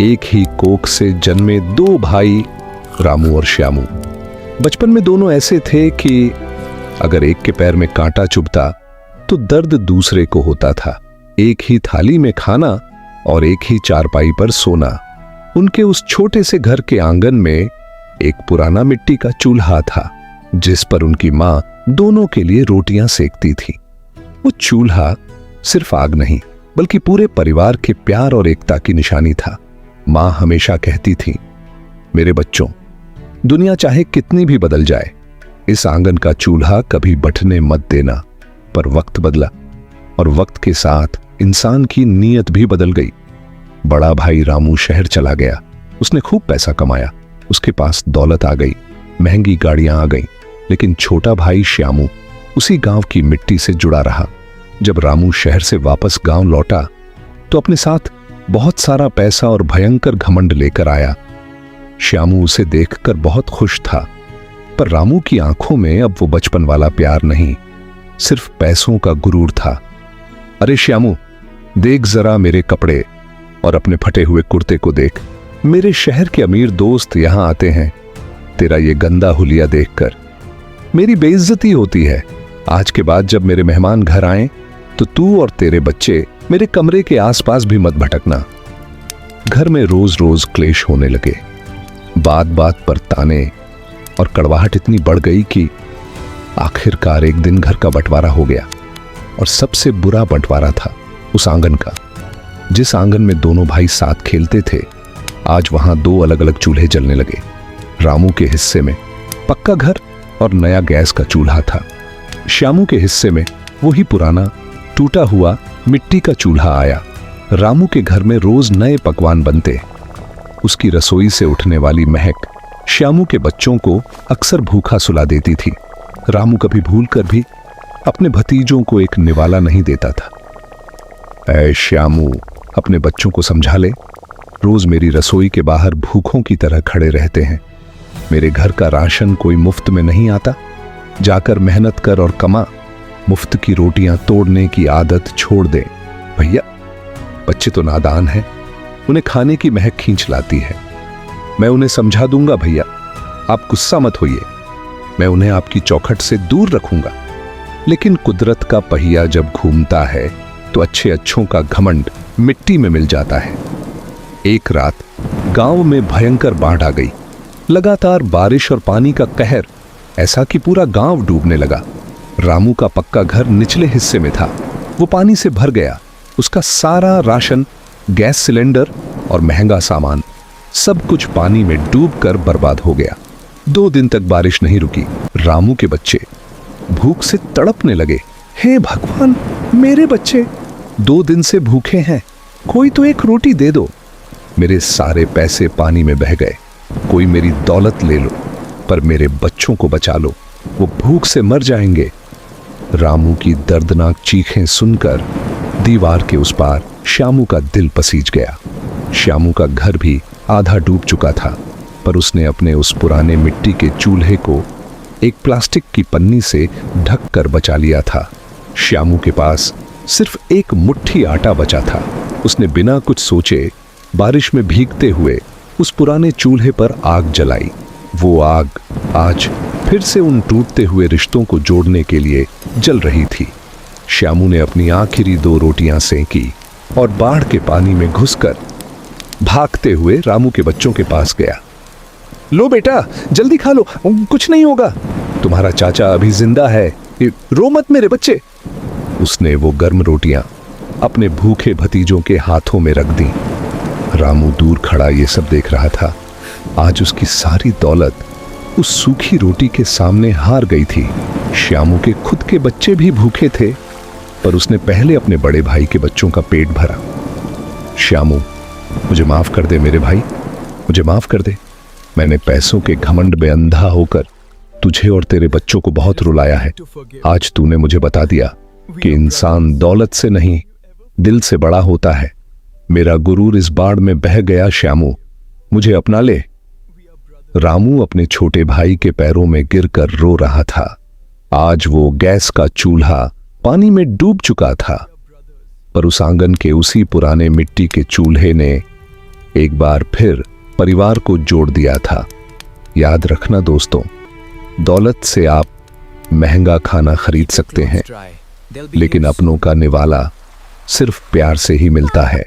एक ही कोख से जन्मे दो भाई रामू और श्यामू। बचपन में दोनों ऐसे थे कि अगर एक के पैर में कांटा चुभता तो दर्द दूसरे को होता था। एक ही थाली में खाना और एक ही चारपाई पर सोना। उनके उस छोटे से घर के आंगन में एक पुराना मिट्टी का चूल्हा था जिस पर उनकी मां दोनों के लिए रोटियां सेकती थी। वो चूल्हा सिर्फ आग नहीं बल्कि पूरे परिवार के प्यार और एकता की निशानी था। मां हमेशा कहती थी, मेरे बच्चों, दुनिया चाहे कितनी भी बदल जाए, इस आंगन का चूल्हा कभी बंटने मत देना। पर वक्त बदला और वक्त के साथ इंसान की नीयत भी बदल गई। बड़ा भाई रामू शहर चला गया। उसने खूब पैसा कमाया, उसके पास दौलत आ गई, महंगी गाड़ियां आ गईं। लेकिन छोटा भाई श्यामू उसी गांव की मिट्टी से जुड़ा रहा। जब रामू शहर से वापस गांव लौटा तो अपने साथ बहुत सारा पैसा और भयंकर घमंड लेकर आया। श्यामू उसे देखकर बहुत खुश था, पर रामू की आंखों में अब वो बचपन वाला प्यार नहीं, सिर्फ पैसों का गुरूर था। अरे श्यामू, देख जरा मेरे कपड़े और अपने फटे हुए कुर्ते को देख। मेरे शहर के अमीर दोस्त यहां आते हैं, तेरा ये गंदा हुलिया देखकर मेरी बेइज्जती होती है। आज के बाद जब मेरे मेहमान घर आए तो तू और तेरे बच्चे मेरे कमरे के आसपास भी मत भटकना। घर में रोज रोज क्लेश होने लगे। बात बात पर ताने और कड़वाहट इतनी बढ़ गई कि आखिरकार एक दिन घर का बंटवारा हो गया। और सबसे बुरा बंटवारा था उस आंगन का। जिस आंगन में दोनों भाई साथ खेलते थे, आज वहां दो अलग अलग चूल्हे जलने लगे। रामू के हिस्से में पक्का घर और नया गैस का चूल्हा था। श्यामू के हिस्से में वही पुराना टूटा हुआ मिट्टी का चूल्हा आया। रामू के घर में रोज नए पकवान बनते। उसकी रसोई से उठने वाली महक श्यामू के बच्चों को अक्सर भूखा सुला देती थी। रामू कभी भूलकर भी अपने भतीजों को एक निवाला नहीं देता था। ऐ श्यामू, अपने बच्चों को समझा ले, रोज मेरी रसोई के बाहर भूखों की तरह खड़े रहते हैं। मेरे घर का राशन कोई मुफ्त में नहीं आता। जाकर मेहनत कर और कमा। मुफ्त की रोटियां तोड़ने की आदत छोड़ दे। भैया, बच्चे तो नादान हैं, उन्हें खाने की महक खींच लाती है। मैं उन्हें समझा दूंगा भैया, आप गुस्सा मत होइए। मैं उन्हें आपकी चौखट से दूर रखूंगा। लेकिन कुदरत का पहिया जब घूमता है तो अच्छे अच्छों का घमंड मिट्टी में मिल जाता है। एक रात गांव में भयंकर बाढ़ आ गई। लगातार बारिश और पानी का कहर, ऐसा कि पूरा गांव डूबने लगा। रामू का पक्का घर निचले हिस्से में था। वो पानी से भर गया। उसका सारा राशन, गैस सिलेंडर और महंगा सामान, सब कुछ पानी में डूबकर बर्बाद हो गया। 2 दिन तक बारिश नहीं रुकी। रामू के बच्चे भूख से तड़पने लगे। हे भगवान, मेरे बच्चे 2 दिन से भूखे हैं, कोई तो एक रोटी दे दो। मेरे सारे पैसे पानी में बह गए। कोई मेरी दौलत ले लो, पर मेरे बच्चों को बचा लो, वो भूख से मर जाएंगे। रामू की दर्दनाक चीखें सुनकर दीवार के उस पार श्यामू का दिल पसीज गया। श्यामू का घर भी आधा डूब चुका था, पर उसने अपने उस पुराने मिट्टी के चूल्हे को एक प्लास्टिक की पन्नी से ढक कर बचा लिया था। श्यामू के पास सिर्फ एक मुट्ठी आटा बचा था। उसने बिना कुछ सोचे बारिश में भीगते हुए उस पुराने चूल्हे पर आग जलाई। वो आग आज फिर से उन टूटते हुए रिश्तों को जोड़ने के लिए जल रही थी। श्यामू ने अपनी आखिरी 2 रोटियां सेंकी और बाढ़ के पानी में घुसकर भागते हुए रामू के बच्चों के पास गया। लो बेटा, जल्दी खा लो, कुछ नहीं होगा, तुम्हारा चाचा अभी जिंदा है, रो मत मेरे बच्चे। उसने वो गर्म रोटियां अपने भूखे भतीजों के हाथों में रख दी। रामू दूर खड़ा ये सब देख रहा था। आज उसकी सारी दौलत उस सूखी रोटी के सामने हार गई थी। श्यामू के खुद के बच्चे भी भूखे थे, पर उसने पहले अपने बड़े भाई के बच्चों का पेट भरा। श्यामू, मुझे माफ कर दे मेरे भाई, मुझे माफ कर दे। मैंने पैसों के घमंड में अंधा होकर तुझे और तेरे बच्चों को बहुत रुलाया है। आज तूने मुझे बता दिया कि इंसान दौलत से नहीं, दिल से बड़ा होता है। मेरा गुरूर इस बाढ़ में बह गया श्यामू, मुझे अपना ले। रामू अपने छोटे भाई के पैरों में गिरकर रो रहा था। आज वो गैस का चूल्हा पानी में डूब चुका था, पर उस आंगन के उसी पुराने मिट्टी के चूल्हे ने एक बार फिर परिवार को जोड़ दिया था। याद रखना दोस्तों, दौलत से आप महंगा खाना खरीद सकते हैं, लेकिन अपनों का निवाला सिर्फ प्यार से ही मिलता है।